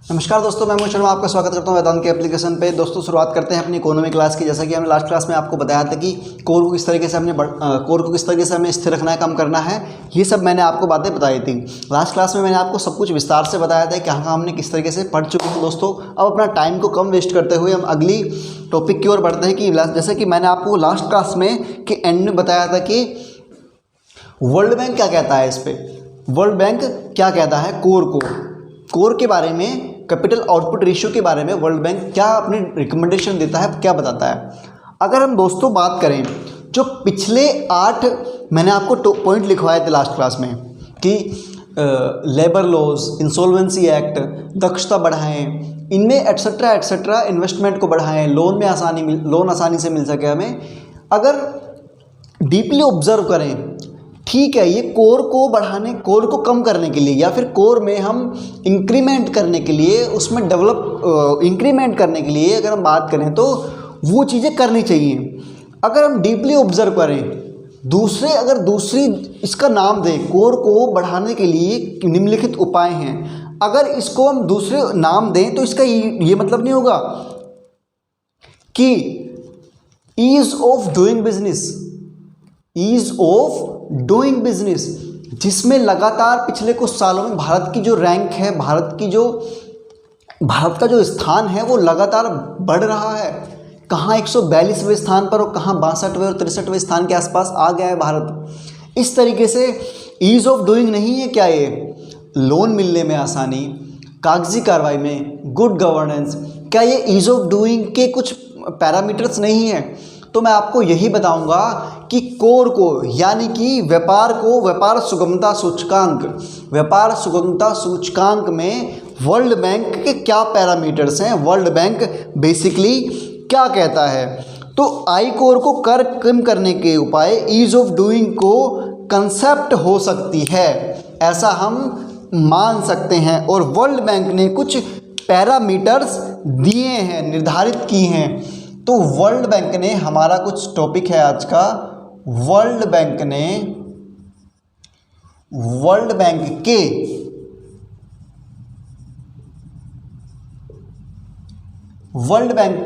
नमस्कार दोस्तों, मैं मोहित शर्मा आपका स्वागत करता हूं वेदांत के एप्लीकेशन पे। दोस्तों शुरुआत करते हैं अपनी इकोनॉमी क्लास की। जैसा कि हमने लास्ट क्लास में आपको बताया था कि कोर को किस तरीके से हमें स्थिर रखना है, कम करना है, ये सब मैंने आपको बातें बताई थी। लास्ट क्लास में मैंने आपको सब कुछ विस्तार से बताया था कि कहाँ हमने किस तरीके से पढ़ चुके हैं। दोस्तों अब अपना टाइम को कम वेस्ट करते हुए हम अगली टॉपिक की ओर बढ़ते हैं कि जैसे कि मैंने आपको लास्ट क्लास में कि एंड में बताया था कि वर्ल्ड बैंक क्या कहता है, इस पर वर्ल्ड बैंक क्या कहता है कोर के बारे में, कैपिटल आउटपुट रेशियो के बारे में वर्ल्ड बैंक क्या अपनी रिकमेंडेशन देता है, क्या बताता है। अगर हम दोस्तों बात करें, जो पिछले 8 मैंने आपको पॉइंट लिखवाए थे लास्ट क्लास में कि लेबर लॉज, इंसॉल्वेंसी एक्ट, दक्षता बढ़ाएं, इनमें एट्सेट्रा इन्वेस्टमेंट को बढ़ाएं, लोन आसानी से मिल सके हमें। अगर डीपली ऑब्जर्व करें, ठीक है, ये कोर को बढ़ाने, कोर को कम करने के लिए या फिर कोर में हम इंक्रीमेंट करने के लिए, उसमें इंक्रीमेंट करने के लिए अगर हम बात करें तो वो चीज़ें करनी चाहिए। अगर हम डीपली ऑब्जर्व करें, दूसरी इसका नाम दें, कोर को बढ़ाने के लिए निम्नलिखित उपाय हैं। अगर इसको हम दूसरे नाम दें तो इसका ये मतलब नहीं होगा कि ईज ऑफ डूइंग बिजनेस, जिसमें लगातार पिछले कुछ सालों में भारत की जो रैंक है, भारत का जो स्थान है वो लगातार बढ़ रहा है। कहाँ 142वें स्थान पर और कहाँ 62वें और 63वें स्थान के आसपास आ गया है भारत। इस तरीके से ईज ऑफ डूइंग नहीं है क्या ये लोन मिलने में आसानी, कागजी कार्रवाई में गुड गवर्नेंस, क्या ये ईज ऑफ डूइंग के कुछ पैरामीटर्स नहीं है? तो मैं आपको यही बताऊंगा कि कोर को, यानी कि व्यापार सुगमता सूचकांक में वर्ल्ड बैंक के क्या पैरामीटर्स हैं, वर्ल्ड बैंक बेसिकली क्या कहता है। तो आई कोर को कम करने के उपाय ईज ऑफ डूइंग को कंसेप्ट हो सकती है, ऐसा हम मान सकते हैं। और वर्ल्ड बैंक ने कुछ पैरामीटर्स दिए हैं, निर्धारित किए हैं। तो वर्ल्ड बैंक ने, हमारा कुछ टॉपिक है आज का, वर्ल्ड बैंक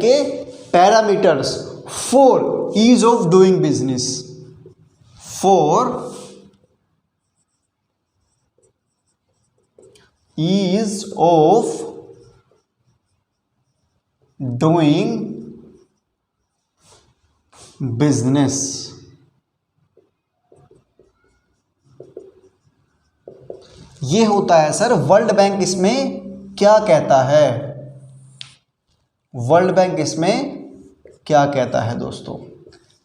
के parameters for ease of doing business, business. ये होता है सर वर्ल्ड बैंक इसमें क्या कहता है, वर्ल्ड बैंक इसमें क्या कहता है। दोस्तों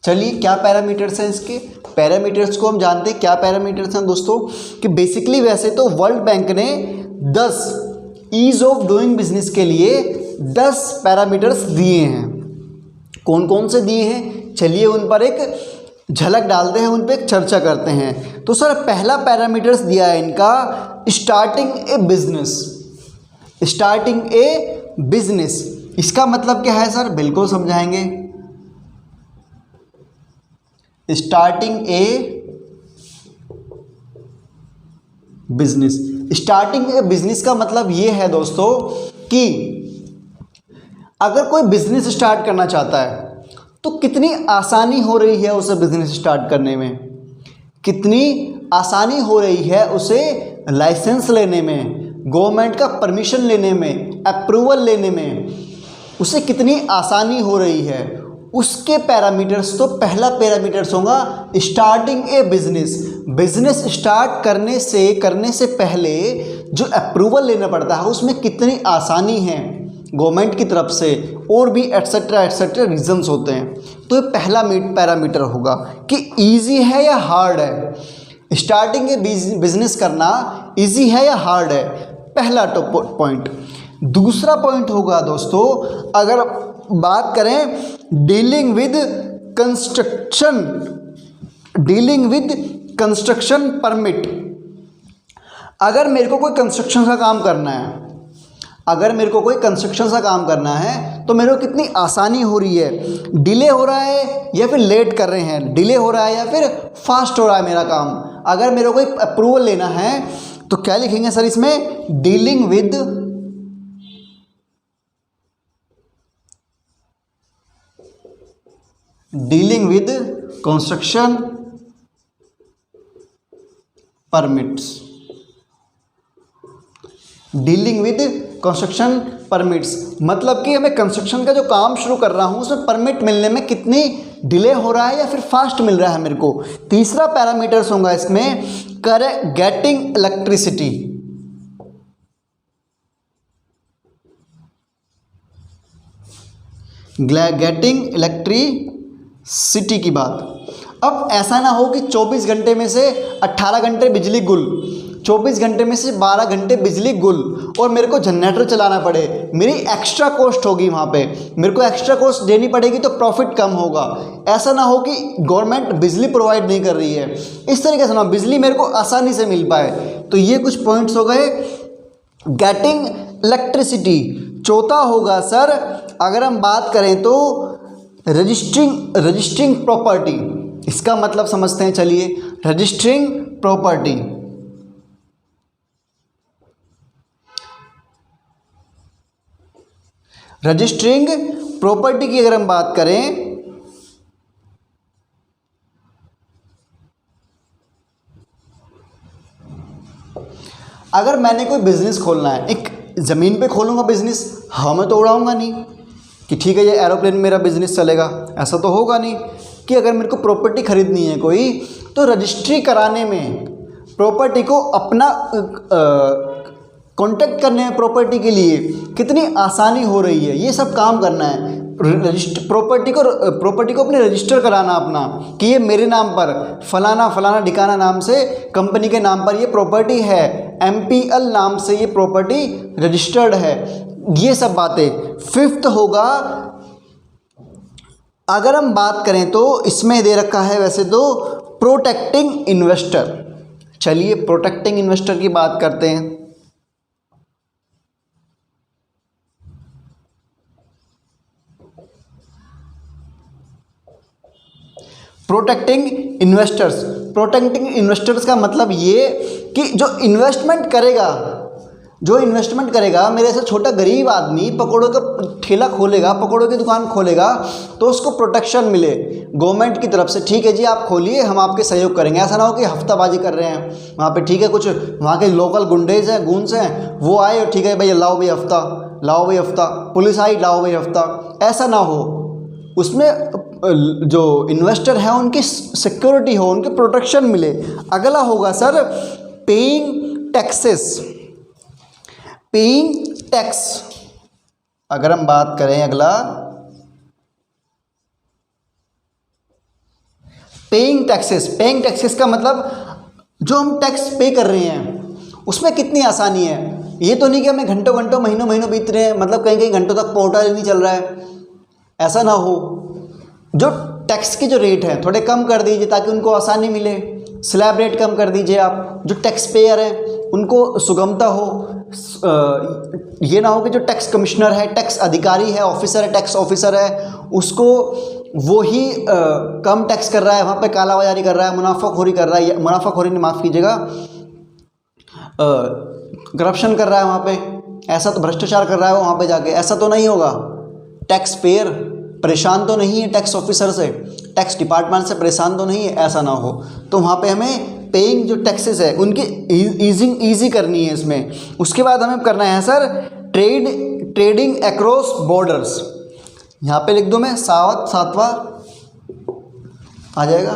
चलिए, क्या पैरामीटर्स हैं इसके, पैरामीटर्स को हम जानते हैं। क्या पैरामीटर्स हैं दोस्तों कि बेसिकली वैसे तो वर्ल्ड बैंक ने 10 ईज ऑफ डूइंग बिजनेस के लिए 10 पैरामीटर्स दिए हैं। कौन कौन से दिए हैं, चलिए उन पर एक झलक डालते हैं, उन पर एक चर्चा करते हैं। तो सर पहला पैरामीटर्स दिया है इनका स्टार्टिंग ए बिजनेस। इसका मतलब क्या है सर, बिल्कुल समझाएंगे। स्टार्टिंग ए बिजनेस का मतलब ये है दोस्तों कि अगर कोई बिजनेस स्टार्ट करना चाहता है तो कितनी आसानी हो रही है उसे बिजनेस स्टार्ट करने में, कितनी आसानी हो रही है उसे लाइसेंस लेने में, गवर्नमेंट का परमिशन लेने में, अप्रूवल लेने में, उसे कितनी आसानी हो रही है। उसके पैरामीटर्स, तो पहला पैरामीटर्स होगा स्टार्टिंग ए बिजनेस स्टार्ट करने से पहले जो अप्रूवल लेना पड़ता है उसमें कितनी आसानी है गवर्नमेंट की तरफ से, और भी एट्सेट्रा रीजंस होते हैं। तो ये पहला पैरामीटर होगा कि इजी है या हार्ड है, स्टार्टिंग ए बिजनेस करना इजी है या हार्ड है, पहला पॉइंट। दूसरा पॉइंट होगा दोस्तों, अगर बात करें डीलिंग विद कंस्ट्रक्शन परमिट। अगर मेरे को कोई कंस्ट्रक्शन का काम करना है तो मेरे को कितनी आसानी हो रही है, डिले हो रहा है या फिर लेट कर रहे हैं, डिले हो रहा है या फिर फास्ट हो रहा है मेरा काम। अगर मेरे को कोई अप्रूवल लेना है तो क्या लिखेंगे सर इसमें, dealing with dealing with construction permits, dealing with construction permits मतलब कि हमें कंस्ट्रक्शन का जो काम शुरू कर रहा हूँ उसमें परमिट मिलने में कितनी डिले हो रहा है या फिर फास्ट मिल रहा है मेरे को। तीसरा पैरामीटर्स होगा इसमें गेटिंग इलेक्ट्रिसिटी, गेटिंग इलेक्ट्रिसिटी की बात। अब ऐसा ना हो कि 24 घंटे में से 18 घंटे बिजली गुल, 24 घंटे में से 12 घंटे बिजली गुल और मेरे को जनरेटर चलाना पड़े, मेरी एक्स्ट्रा कॉस्ट होगी वहाँ पे, मेरे को एक्स्ट्रा कॉस्ट देनी पड़ेगी तो प्रॉफिट कम होगा। ऐसा ना हो कि गवर्नमेंट बिजली प्रोवाइड नहीं कर रही है, इस तरीके से ना बिजली मेरे को आसानी से मिल पाए। तो ये कुछ पॉइंट्स हो गए गेटिंग इलेक्ट्रिसिटी। चौथा होगा सर, अगर हम बात करें तो रजिस्टरिंग प्रॉपर्टी, इसका मतलब समझते हैं चलिए। रजिस्टरिंग प्रॉपर्टी, रजिस्टरिंग प्रॉपर्टी की अगर हम बात करें अगर मैंने कोई बिजनेस खोलना है, एक ज़मीन पे खोलूँगा बिजनेस, हवा में तो उड़ाऊँगा नहीं कि ठीक है ये एरोप्लेन मेरा बिजनेस चलेगा, ऐसा तो होगा नहीं। कि अगर मेरे को प्रॉपर्टी खरीदनी है कोई, तो रजिस्ट्री कराने में प्रॉपर्टी को अपना कॉन्टेक्ट करने में प्रॉपर्टी के लिए कितनी आसानी हो रही है, ये सब काम करना है। प्रॉपर्टी को अपने रजिस्टर कराना अपना कि ये मेरे नाम पर फलाना फलाना ठिकाना नाम से कंपनी के नाम पर ये प्रॉपर्टी है, MPL नाम से ये प्रॉपर्टी रजिस्टर्ड है, ये सब बातें। फिफ्थ होगा, अगर हम बात करें तो इसमें दे रखा है वैसे तो प्रोटेक्टिंग इन्वेस्टर। चलिए प्रोटेक्टिंग इन्वेस्टर की बात करते हैं। प्रोटेक्टिंग इन्वेस्टर्स का मतलब ये कि जो इन्वेस्टमेंट करेगा मेरे से छोटा गरीब आदमी पकौड़ों का ठेला खोलेगा, पकौड़ों की दुकान खोलेगा, तो उसको प्रोटेक्शन मिले गवर्नमेंट की तरफ से। ठीक है जी आप खोलिए, हम आपके सहयोग करेंगे। ऐसा ना हो कि हफ्ताबाजी कर रहे हैं वहाँ पे, ठीक है कुछ वहाँ के लोकल गुंडेज हैं, गूंस हैं, वो आए और ठीक है भैया लाओ भाई हफ्ता, लाओ भाई हफ्ता, पुलिस आई लाओ भाई हफ्ता, ऐसा ना हो। उसमें जो इन्वेस्टर हैं उनकी सिक्योरिटी हो, उनके प्रोटेक्शन मिले। अगला होगा सर पेइंग टैक्स। अगर हम बात करें अगला पेइंग टैक्सेस का मतलब जो हम टैक्स पे कर रहे हैं उसमें कितनी आसानी है। ये तो नहीं कि हमें घंटों महीनों बीत रहे हैं, मतलब कहीं घंटों तक पोर्टल नहीं चल रहा है, ऐसा ना हो। जो टैक्स की जो रेट है थोड़े कम कर दीजिए ताकि उनको आसानी मिले, स्लैब रेट कम कर दीजिए आप, जो टैक्स पेयर हैं उनको सुगमता हो। ये ना हो कि जो टैक्स कमिश्नर है, टैक्स अधिकारी है, ऑफिसर है, टैक्स ऑफिसर है, उसको वो ही कम टैक्स कर रहा है, वहाँ पे कालाबाजारी कर रहा है, मुनाफाखोरी कर रहा है, मुनाफाखोरी नहीं माफ़ कीजिएगा, करप्शन कर रहा है वहाँ पे, ऐसा तो भ्रष्टाचार कर रहा है वहाँ पे जाके, ऐसा तो नहीं होगा। टैक्स पेयर परेशान तो नहीं है टैक्स ऑफिसर से, टैक्स डिपार्टमेंट से परेशान तो नहीं है, ऐसा ना हो। तो वहाँ पे हमें पेइंग जो टैक्सेस है उनकी ईजी करनी है इसमें। उसके बाद हमें करना है सर ट्रेडिंग अक्रॉस बॉर्डर्स। यहाँ पे लिख दूँ मैं, सातवां आ जाएगा,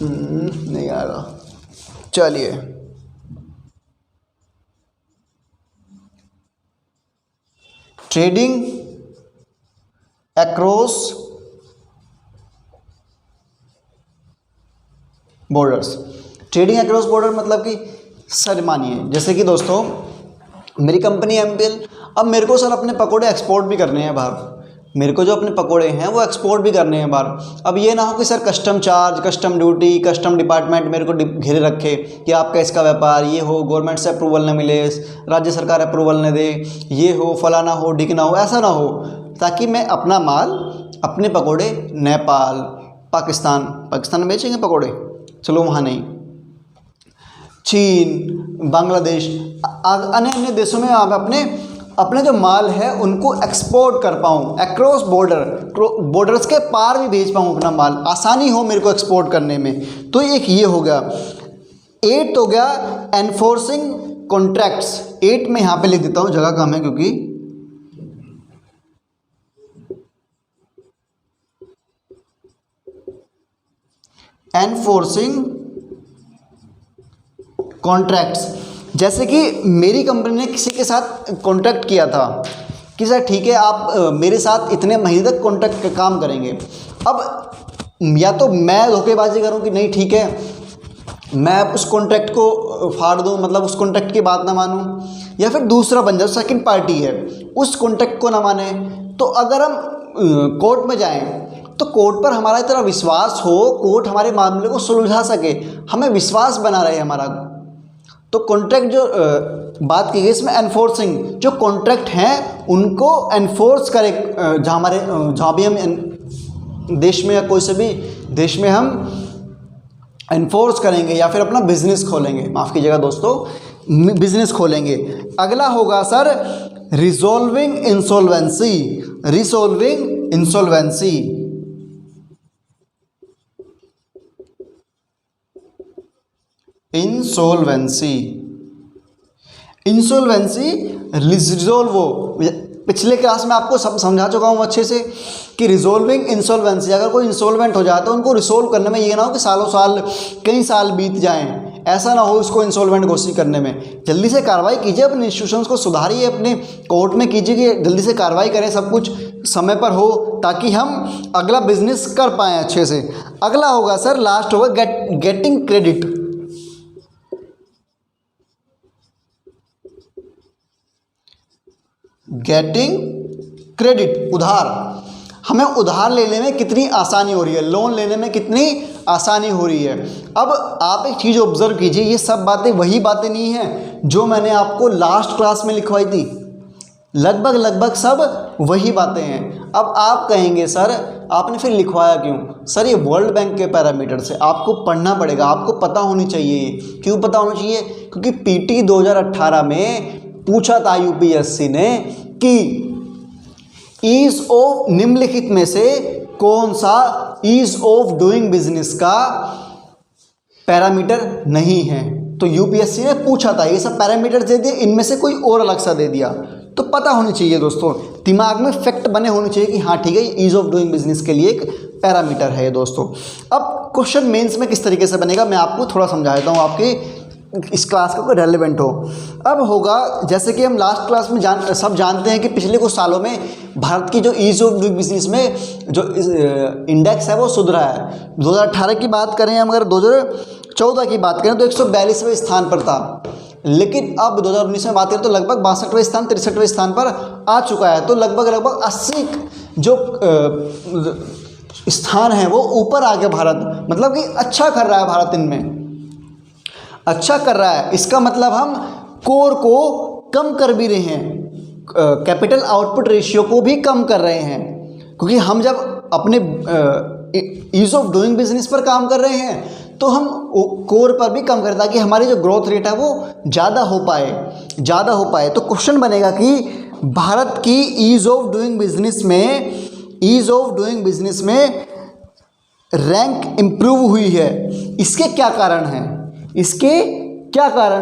नहीं आएगा, चलिए trading across borders. Trading across border मतलब कि सर मानिए जैसे कि दोस्तों मेरी कंपनी MPL, अब मेरे को सर अपने पकोड़े एक्सपोर्ट भी करने हैं बाहर, मेरे को जो अपने पकोड़े हैं वो एक्सपोर्ट भी करने हैं बाहर। अब ये ना हो कि sir custom charge, custom duty, custom department मेरे को घेरे रखे कि आपका इसका व्यापार ये हो, गवर्नमेंट से अप्रूवल न मिले, राज्य सरकार अप्रूवल न दे, ये हो, फलाना हो, ढिकना हो, ऐसा ना हो। ताकि मैं अपना माल, अपने पकोड़े नेपाल, पाकिस्तान में बेचेंगे पकोड़े, चलो वहाँ नहीं, चीन, बांग्लादेश, अन्य देशों में आप अपने अपने जो माल है उनको एक्सपोर्ट कर पाऊँ, अक्रॉस बॉर्डर्स के पार भी भेज पाऊँ अपना माल, आसानी हो मेरे को एक्सपोर्ट करने में। तो एक ये हो गया। 8 हो गया एनफोर्सिंग कॉन्ट्रैक्ट्स। 8 में यहाँ पे लिख देता हूँ, जगह कम है क्योंकि एनफोर्सिंग कॉन्ट्रैक्ट्स, जैसे कि मेरी कंपनी ने किसी के साथ कॉन्ट्रैक्ट किया था कि सर ठीक है आप मेरे साथ इतने महीने तक कॉन्ट्रैक्ट का काम करेंगे। अब या तो मैं धोखेबाजी करूं कि नहीं ठीक है मैं उस कॉन्ट्रैक्ट को फाड़ दूं, मतलब उस कॉन्ट्रैक्ट की बात ना मानूं, या फिर दूसरा बन जाए सेकंड पार्टी है उस कॉन्ट्रैक्ट को ना माने। तो अगर हम कोर्ट में जाएं तो कोर्ट पर हमारा इतना विश्वास हो, कोर्ट हमारे मामले को सुलझा सके, हमें विश्वास बना रहे हमारा। तो कॉन्ट्रैक्ट जो बात की गई इसमें एनफोर्सिंग, जो कॉन्ट्रैक्ट हैं उनको एनफोर्स करे, जहाँ भी हम देश में या कोई से भी देश में हम एनफोर्स करेंगे या फिर अपना बिजनेस खोलेंगे, माफ़ कीजिएगा दोस्तों, बिजनेस खोलेंगे। अगला होगा sir resolving insolvency. Resolving insolvency, insolvency resolve. पिछले क्लास में आपको सब समझा चुका हूँ अच्छे से कि रिजोल्विंग इंसॉल्वेंसी, अगर कोई इंसॉल्वेंट हो जाता है उनको रिसोल्व करने में ये ना हो कि सालों साल कई साल बीत जाएं, ऐसा ना हो इसको इंसॉल्वेंट घोषित करने में। जल्दी से कार्रवाई कीजिए, अपने इंस्टीट्यूशंस को सुधारिए, अपने कोर्ट में कीजिए कि जल्दी से कार्रवाई करें, सब कुछ समय पर हो ताकि हम अगला बिजनेस कर पाएँ अच्छे से। अगला होगा सर लास्ट होगा गेटिंग क्रेडिट। गेटिंग क्रेडिट, उधार। हमें उधार लेने में कितनी आसानी हो रही है, लोन लेने में कितनी आसानी हो रही है। अब आप एक चीज़ ऑब्जर्व कीजिए, ये सब बातें वही बातें नहीं हैं जो मैंने आपको लास्ट क्लास में लिखवाई थी, लगभग सब वही बातें हैं। अब आप कहेंगे सर आपने फिर लिखवाया क्यों? सर ये वर्ल्ड बैंक के पैरामीटर से आपको पढ़ना पड़ेगा, आपको पता होनी चाहिए। क्यों पता होना चाहिए? क्योंकि पीटी 2018 में पूछा था यूपीएससी ने कि ईज ऑफ निम्नलिखित में से कौन सा ईज ऑफ डूइंग बिजनेस का पैरामीटर नहीं है। तो यूपीएससी ने पूछा था, ये सब पैरामीटर दे दिए, इनमें से कोई और अलग सा दे दिया। तो पता होनी चाहिए दोस्तों, दिमाग में फैक्ट बने होने चाहिए कि हाँ ठीक है ईज ऑफ डूइंग बिजनेस के लिए एक पैरामीटर है दोस्तों। अब क्वेश्चन मेंस में किस तरीके से बनेगा मैं आपको थोड़ा समझा देता हूँ, आपकी इस क्लास का कोई रेलेवेंट हो। अब होगा जैसे कि हम लास्ट क्लास में सब जानते हैं कि पिछले कुछ सालों में भारत की जो ईज ऑफ डूइंग बिजनेस में जो इंडेक्स है वो सुधरा है। 2018 की बात करें हम, अगर 2014 की बात करें तो 142वें स्थान पर था, लेकिन अब 2019 में बात करें तो लगभग 62वें स्थान 63वें स्थान पर आ चुका है। तो लगभग 80 जो स्थान है वो ऊपर आ गया भारत, मतलब कि अच्छा कर रहा है भारत, इनमें अच्छा कर रहा है। इसका मतलब हम कोर को कम कर भी रहे हैं, कैपिटल आउटपुट रेशियो को भी कम कर रहे हैं, क्योंकि हम जब अपने ईज ऑफ डूइंग बिजनेस पर काम कर रहे हैं तो हम कोर पर भी कम करें ताकि हमारी जो ग्रोथ रेट है वो ज़्यादा हो पाए। तो क्वेश्चन बनेगा कि भारत की ईज ऑफ डूइंग बिजनेस में रैंक इम्प्रूव हुई है, इसके क्या कारण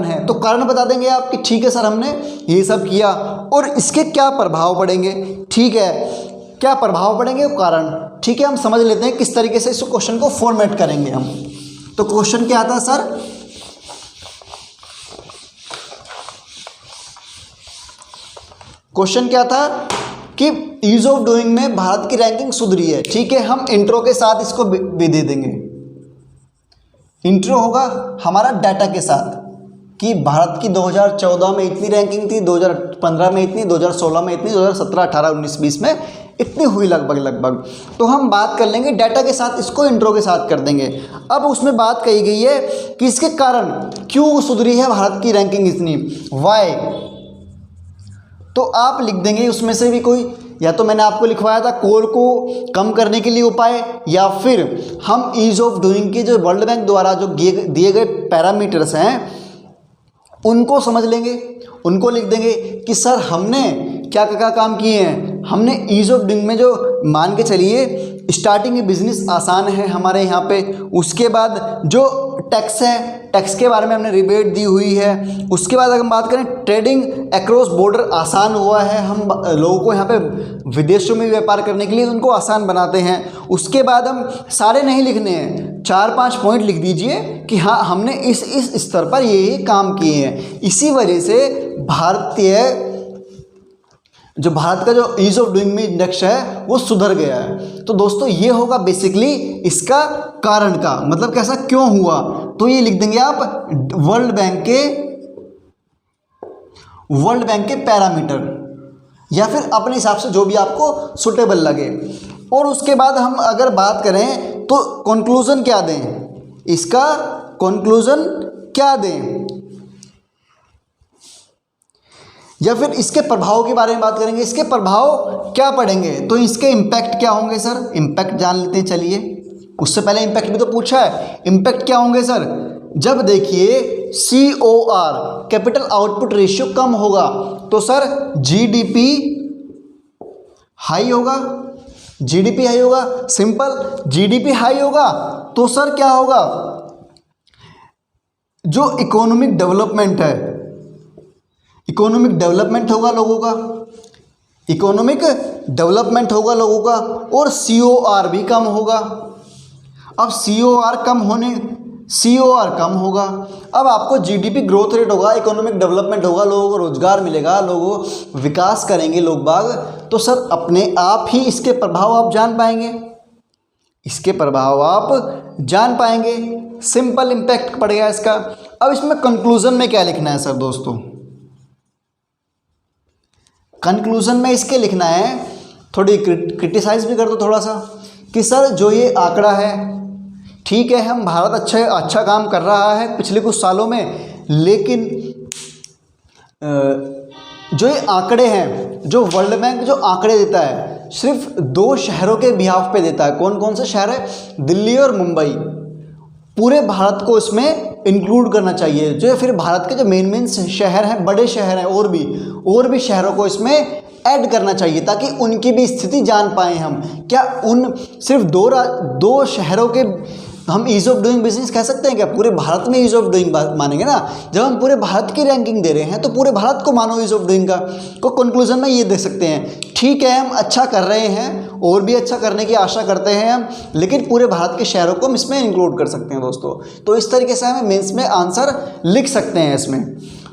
हैं? तो कारण बता देंगे आप कि ठीक है सर हमने ये सब किया और इसके क्या प्रभाव पड़ेंगे। ठीक है, क्या प्रभाव पड़ेंगे कारण, ठीक है हम समझ लेते हैं किस तरीके से इस क्वेश्चन को फॉर्मेट करेंगे हम। तो क्वेश्चन क्या आता है सर, क्वेश्चन क्या था कि ईज ऑफ डूइंग में भारत की रैंकिंग सुधरी है। ठीक है, हम इंट्रो के साथ इसको भी दे देंगे। इंट्रो होगा हमारा डाटा के साथ कि भारत की 2014 में इतनी रैंकिंग थी, 2015 में इतनी, 2016 में इतनी, 2017, 18, 19, 20 में इतनी हुई लगभग। तो हम बात कर लेंगे डाटा के साथ, इसको इंट्रो के साथ कर देंगे। अब उसमें बात कही गई है कि इसके कारण क्यों सुधरी है भारत की रैंकिंग इतनी, वाई। तो आप लिख देंगे उसमें से भी कोई, या तो मैंने आपको लिखवाया था कोर को कम करने के लिए उपाय, या फिर हम ईज ऑफ डूइंग के जो वर्ल्ड बैंक द्वारा जो दिए गए पैरामीटर्स हैं उनको समझ लेंगे, उनको लिख देंगे कि सर हमने क्या क्या काम किए हैं। हमने ईज़ ऑफ डूइंग में जो मान के चलिए स्टार्टिंग बिजनेस आसान है हमारे यहाँ पे, उसके बाद जो टैक्स है, टैक्स के बारे में हमने रिबेट दी हुई है। उसके बाद अगर हम बात करें ट्रेडिंग अक्रॉस बॉर्डर आसान हुआ है, हम लोगों को यहाँ पे विदेशों में व्यापार करने के लिए उनको आसान बनाते हैं। उसके बाद हम सारे नहीं लिखने हैं, 4-5 पॉइंट लिख दीजिए कि हाँ हमने इस स्तर पर ये काम किए हैं। इसी वजह से भारत का जो ईज़ ऑफ डूइंग में इंडेक्स है वो सुधर गया है। तो दोस्तों ये होगा बेसिकली इसका कारण का मतलब कैसा क्यों हुआ, तो ये लिख देंगे आप वर्ल्ड बैंक के पैरामीटर, या फिर अपने हिसाब से जो भी आपको सुटेबल लगे। और उसके बाद हम अगर बात करें तो कंक्लूजन क्या दें, इसका कंक्लूजन क्या दें, या फिर इसके प्रभाव के बारे में बात करेंगे। इसके प्रभाव क्या पड़ेंगे, तो इसके इम्पैक्ट क्या होंगे सर, इम्पैक्ट जान लेते हैं चलिए। उससे पहले इम्पैक्ट भी तो पूछा है, इम्पैक्ट क्या होंगे सर। जब देखिए COR कैपिटल आउटपुट रेशियो कम होगा तो सर GDP हाई होगा, सिंपल। GDP हाई होगा तो सर क्या होगा, जो इकोनॉमिक डेवलपमेंट होगा लोगों का, और COR भी कम होगा। अब COR कम होगा, अब आपको GDP ग्रोथ रेट होगा, इकोनॉमिक डेवलपमेंट होगा, लोगों को रोजगार मिलेगा, लोगों विकास करेंगे लोग बाग, तो सर अपने आप ही इसके प्रभाव आप जान पाएंगे, सिंपल इम्पैक्ट पड़ेगा इसका। अब इसमें कंक्लूजन में क्या लिखना है सर दोस्तों, कंक्लूजन में इसके लिखना है, थोड़ी क्रिटिसाइज भी कर दो थोड़ा सा, कि सर जो ये आंकड़ा है ठीक है, हम भारत अच्छा काम कर रहा है पिछले कुछ सालों में, लेकिन जो ये आंकड़े हैं, जो वर्ल्ड बैंक जो आंकड़े देता है सिर्फ 2 शहरों के बिहाफ पे देता है। कौन कौन से शहर है, दिल्ली और मुंबई। पूरे भारत को इसमें इंक्लूड करना चाहिए, जो फिर भारत के जो मेन शहर हैं, बड़े शहर हैं, और भी शहरों को इसमें ऐड करना चाहिए, ताकि उनकी भी स्थिति जान पाएँ हम। क्या उन सिर्फ 2 शहरों के हम ईज़ ऑफ डूइंग बिजनेस कह सकते हैं क्या, पूरे भारत में ईज़ ऑफ डूइंग मानेंगे ना। जब हम पूरे भारत की रैंकिंग दे रहे हैं तो पूरे भारत को मानो ईज़ ऑफ डूइंग का। तो कंक्लूजन में ये देख सकते हैं, ठीक है हम अच्छा कर रहे हैं और भी अच्छा करने की आशा करते हैं हम, लेकिन पूरे भारत के शहरों को हम इसमें इंक्लूड कर सकते हैं दोस्तों। तो इस तरीके से हमें मेंस में आंसर लिख सकते हैं इसमें।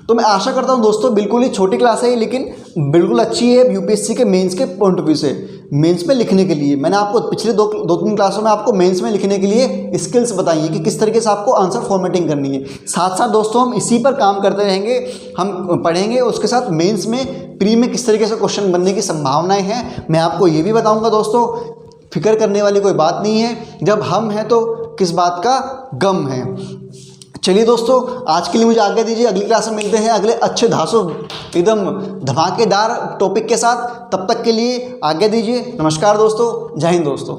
तो मैं आशा करता हूं दोस्तों, बिल्कुल ही छोटी क्लास है लेकिन बिल्कुल अच्छी है यूपीएससी के मेंस के पॉइंट ऑफ व्यू से। मेंस में लिखने के लिए मैंने आपको पिछले 2-3 क्लासों में आपको मेंस में लिखने के लिए स्किल्स बताई है कि किस तरीके से आपको आंसर फॉर्मेटिंग करनी है। साथ साथ दोस्तों हम इसी पर काम करते रहेंगे, हम पढ़ेंगे, उसके साथ मेंस में प्री में किस तरीके से क्वेश्चन बनने की संभावनाएं हैं मैं आपको ये भी बताऊँगा दोस्तों। फिक्र करने वाली कोई बात नहीं है, जब हम हैं तो किस बात का गम है। चलिए दोस्तों, आज के लिए मुझे आज्ञा दीजिए, अगली क्लास में मिलते हैं अगले अच्छे धांसू एकदम धमाकेदार टॉपिक के साथ। तब तक के लिए आज्ञा दीजिए। नमस्कार दोस्तों, जय हिंद दोस्तों।